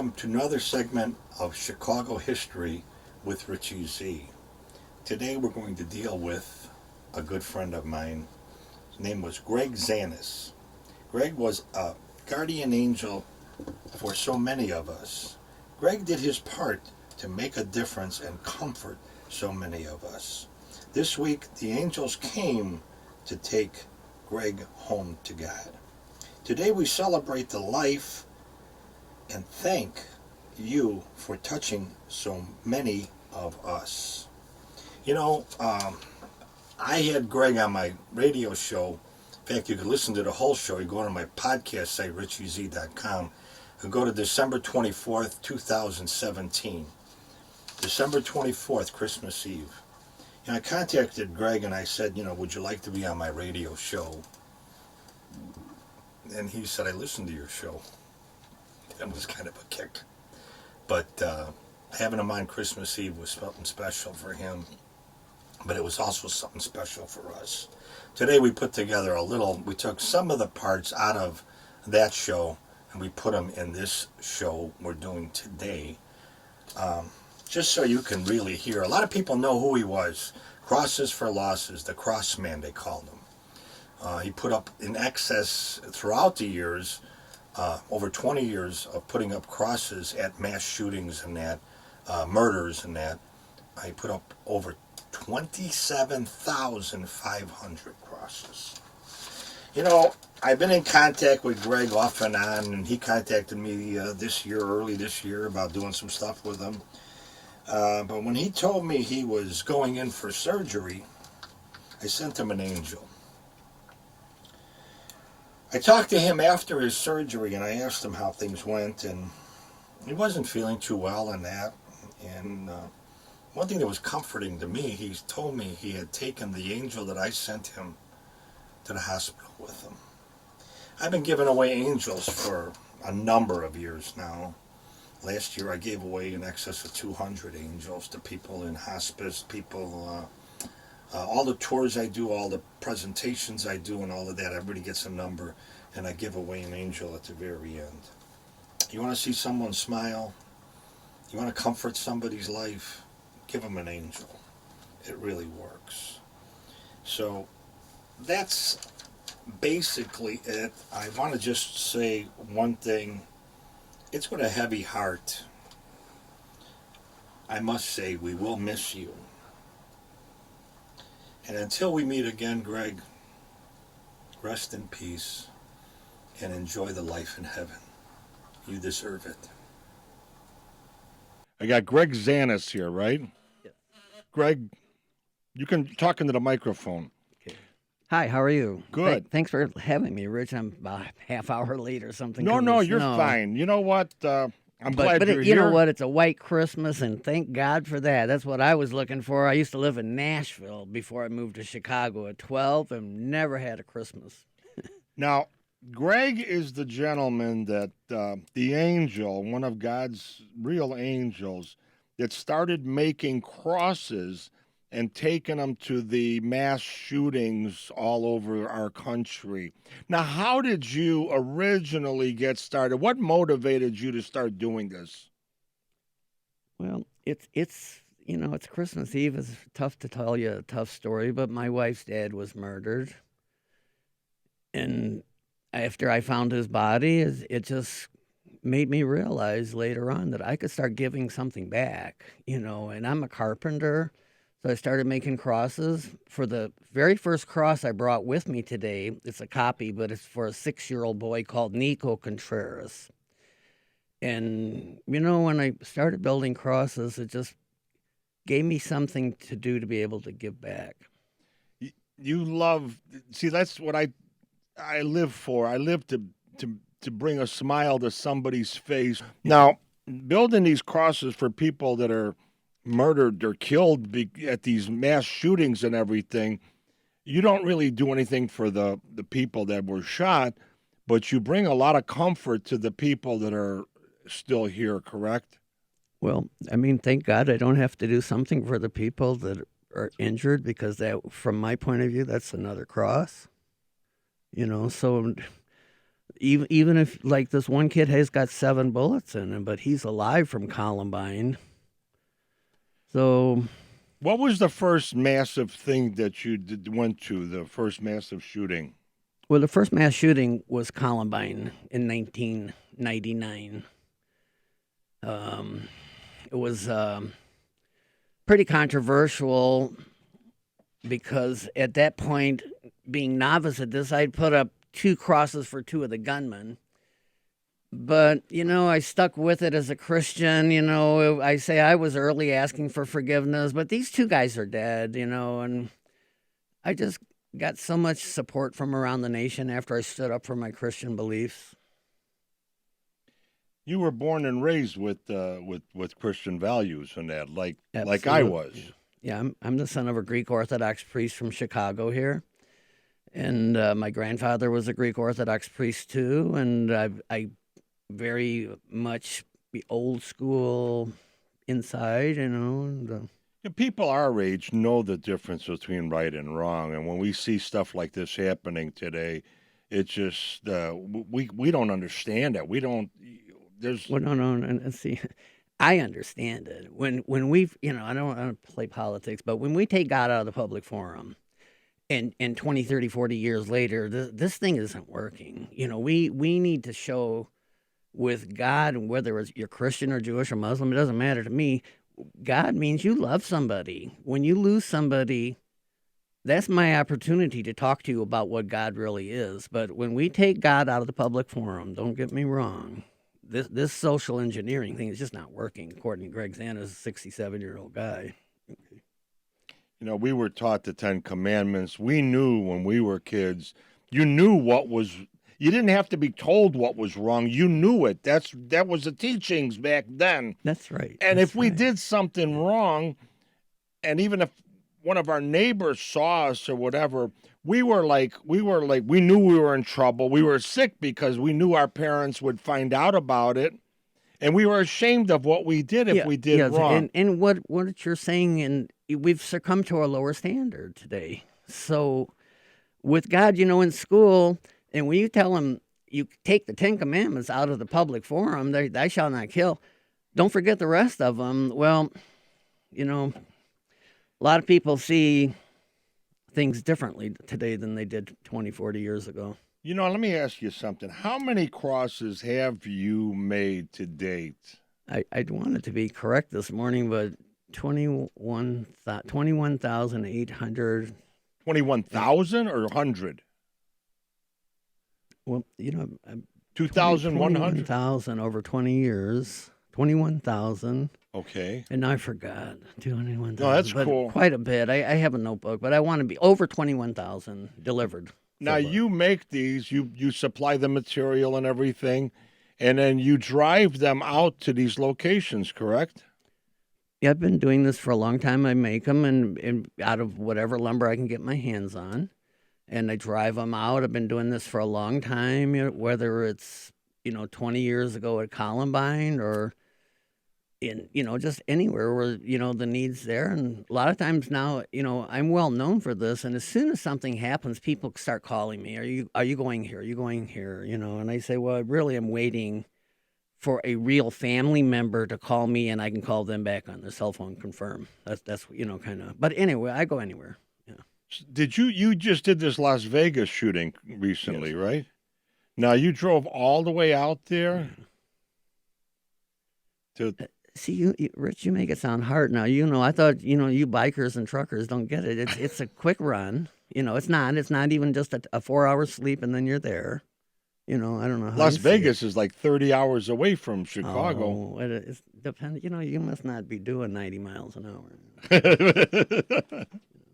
welcome to another segment of Chicago History with Richie Z. Today we're going to deal with a good friend of mine. His name was Greg Zanis. Greg was a guardian angel for so many of us. Greg did his part to make a difference and comfort so many of us. This week, the angels came to take Greg home to God. Today we celebrate the life and thank you for touching so many of us. You know, I had Greg on my radio show. In fact, you can listen to the whole show. You go to my podcast site, richiez.com, and go to December 24th, 2017. December 24th, Christmas Eve. And I contacted Greg and I said, would you like to be on my radio show? And he said, I listened to your show. That was kind of a kick. But having him on Christmas Eve was something special for him. But it was also something special for us. Today we put together we took some of the parts out of that show and we put them in this show we're doing today. Just so you can really hear. A lot of people know who he was. Crosses for Losses, the Cross Man they called him. He put up in excess throughout the years, over 20 years of putting up crosses at mass shootings and that, murders and that. He put up over 27,500 crosses. I've been in contact with Greg off and on, and he contacted me early this year, about doing some stuff with him. But when he told me he was going in for surgery, I sent him an angel. I talked to him after his surgery, and I asked him how things went, and he wasn't feeling too well and that. And one thing that was comforting to me, he told me he had taken the angel that I sent him to the hospital with him. I've been giving away angels for a number of years now. Last year I gave away in excess of 200 angels to people in hospice, people, all the tours I do, all the presentations I do and all of that, everybody gets a number and I give away an angel at the very end. You want to see someone smile? You want to comfort somebody's life? Give them an angel. It really works. So that's basically it. I want to just say one thing. It's with a heavy heart. I must say we will miss you. And until we meet again, Greg, rest in peace and enjoy the life in heaven. You deserve it. I got Greg Zanis here, right? Yes. Greg, you can talk into the microphone. Okay. Hi, how are you? Good. Thanks for having me, Rich. I'm about a half hour late or something. No, you're fine. You know what? I'm glad you're you here. know what? It's a white Christmas, and thank God for that. That's what I was looking for. I used to live in Nashville before I moved to Chicago at 12 and never had a Christmas. Now, Greg is the gentleman that the angel, one of God's real angels, that started making crosses and taking them to the mass shootings all over our country. Now, how did you originally get started? What motivated you to start doing this? Well, it's Christmas Eve. It's tough to tell you a tough story, but my wife's dad was murdered. And after I found his body, it just made me realize later on that I could start giving something back, and I'm a carpenter. So I started making crosses. For the very first cross I brought with me today, it's a copy, but it's for a 6-year-old boy called Nico Contreras. And, when I started building crosses, it just gave me something to do to be able to give back. That's what I live for. I live to bring a smile to somebody's face. Now, building these crosses for people that are murdered or killed at these mass shootings and everything, you don't really do anything for the people that were shot, but you bring a lot of comfort to the people that are still here, correct? Well, thank God I don't have to do something for the people that are injured, because that, from my point of view, that's another cross. So Even if like this one kid has got 7 bullets in him, but he's alive from Columbine. So, What was the first massive thing that you went to? The first massive shooting? well, the first mass shooting was Columbine in 1999. It was pretty controversial because at that point, being novice at this, I'd put up 2 crosses for 2 of the gunmen. But, I stuck with it as a Christian. I say I was early asking for forgiveness, but these 2 guys are dead, and I just got so much support from around the nation after I stood up for my Christian beliefs. You were born and raised with Christian values and that, like I Absolutely. was. Yeah, I'm the son of a Greek Orthodox priest from Chicago here. And my grandfather was a Greek Orthodox priest too. And I very much the old school inside, And, Yeah, people our age know the difference between right and wrong, and when we see stuff like this happening today, it's just we don't understand it. We don't. There's well, no, and see, I understand it. When we've, I don't play politics, but when we take God out of the public forum, and 20, 30, 40 years later, this thing isn't working. We need to show with God, and whether it's you're Christian or Jewish or Muslim, it doesn't matter to me. God means you love somebody. When you lose somebody, that's my opportunity to talk to you about what God really is. But when we take God out of the public forum, don't get me wrong, this social engineering thing is just not working, according to Greg Zanis, a 67-year-old guy. we were taught the Ten Commandments. We knew when we were kids. You knew what was. You didn't have to be told what was wrong. You knew it. That was the teachings back then. That's right. And That's if we right. did something wrong, and even if one of our neighbors saw us or whatever, we knew we were in trouble. We were sick because we knew our parents would find out about it, and we were ashamed of what we did if we did wrong. And what you're saying, and we've succumbed to a lower standard today. So with God, in school, and when you tell them you take the 10 Commandments out of the public forum, thou shalt not kill, don't forget the rest of them. Well, a lot of people see things differently today than they did 20, 40 years ago. Let me ask you something. How many crosses have you made to date? I'd want it to be correct this morning, but 21,800. 21,000 or 100? Well, 2,100? 21,000 over 20 years. 21,000. Okay. And I forgot. 21,000. No, that's cool. Quite a bit. I have a notebook, but I want to be over 21,000 delivered. Now, you make these, you supply the material and everything, and then you drive them out to these locations, correct? Yeah, I've been doing this for a long time. I make them and out of whatever lumber I can get my hands on, and I drive them out. I've been doing this for a long time, whether it's, 20 years ago at Columbine or in, just anywhere where, the need's there. And a lot of times now, I'm well known for this. And as soon as something happens, people start calling me. Are you going here? Are you going here? And I say, well, I really am waiting for a real family member to call me, and I can call them back on their cell phone, confirm. That's kind of. But anyway, I go anywhere. Yeah. Did you just did this Las Vegas shooting recently, yes, right? Now you drove all the way out there to. See, you, Rich, you make it sound hard now. I thought, you bikers and truckers don't get it. It's a quick run. It's not even just a 4-hour sleep and then you're there. I don't know how Las Vegas is like 30 hours away from Chicago. Oh, it's dependent. You must not be doing 90 miles an hour.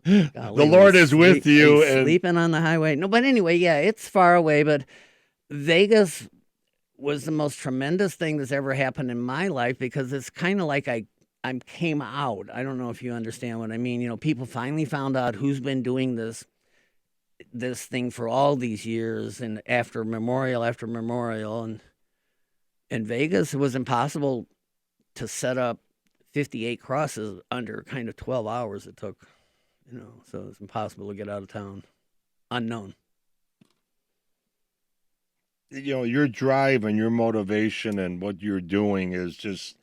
The Lord is with you. And sleeping on the highway. No, but anyway, yeah, it's far away, but Vegas was the most tremendous thing that's ever happened in my life because it's kind of like I came out. I don't know if you understand what I mean. People finally found out who's been doing this thing for all these years, and after memorial after memorial, and in Vegas, it was impossible to set up 58 crosses under kind of 12 hours it took, so it's impossible to get out of town. Unknown. your drive and your motivation and what you're doing is just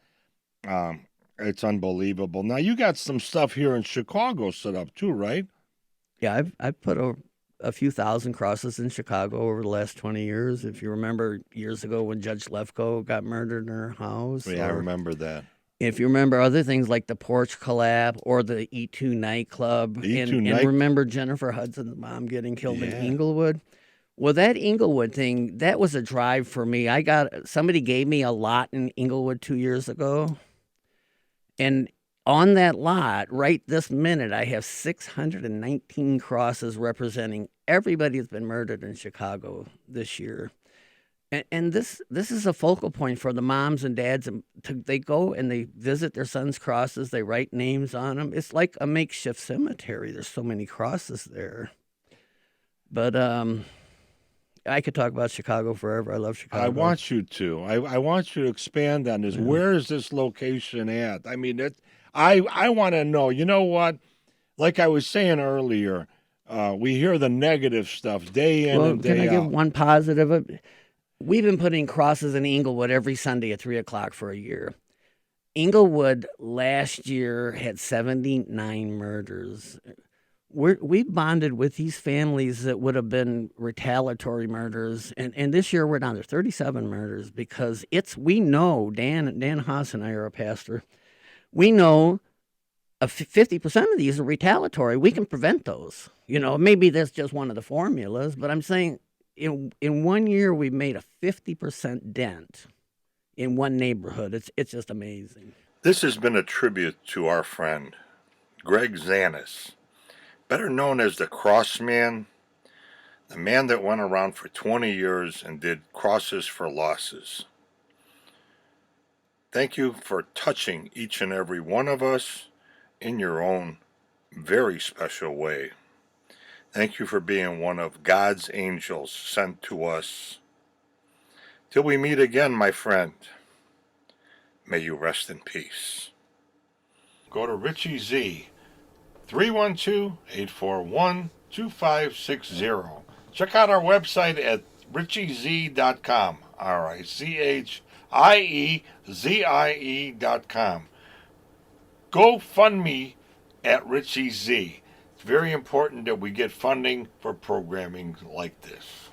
um, it's unbelievable. Now you got some stuff here in Chicago set up too, right? Yeah, I've put a few thousand crosses in Chicago over the last 20 years. If you remember years ago when Judge Lefkoe got murdered in her house, Yeah, I or remember that. if you remember other things like the porch collapse or the E2 nightclub, The E2 and night. remember Jennifer Hudson's mom getting killed in Yeah. Inglewood. Well, that Inglewood thing, that was a drive for me. Somebody gave me a lot in Inglewood 2 years ago, and on that lot, right this minute, I have 619 crosses representing everybody that's been murdered in Chicago this year. And this is a focal point for the moms and dads. They go and they visit their sons' crosses. They write names on them. It's like a makeshift cemetery. There's so many crosses there. But I could talk about Chicago forever. I love Chicago. I want you to. I want you to expand on this. Yeah. Where is this location at? I mean, I want to know. You know what? Like I was saying earlier, we hear the negative stuff day in and day can I give out. one positive? We've been putting crosses in Inglewood every Sunday at 3:00 for a year. Inglewood last year had 79 murders. We bonded with these families that would have been retaliatory murders, and this year we're down to 37 murders because we know Dan Haas and I are a pastor. We know 50% of these are retaliatory. We can prevent those. Maybe that's just one of the formulas, but I'm saying in 1 year we made a 50% dent in one neighborhood. It's just amazing. This has been a tribute to our friend, Greg Zanis, better known as the Cross Man, the man that went around for 20 years and did crosses for losses. Thank you for touching each and every one of us in your own very special way. Thank you for being one of God's angels sent to us. Till we meet again, my friend, may you rest in peace. Go to Richie Z, 312-841-2560. Check out our website at richieze.com. RICHIEZIE.com. Go fund me at Richie Z. It's very important that we get funding for programming like this.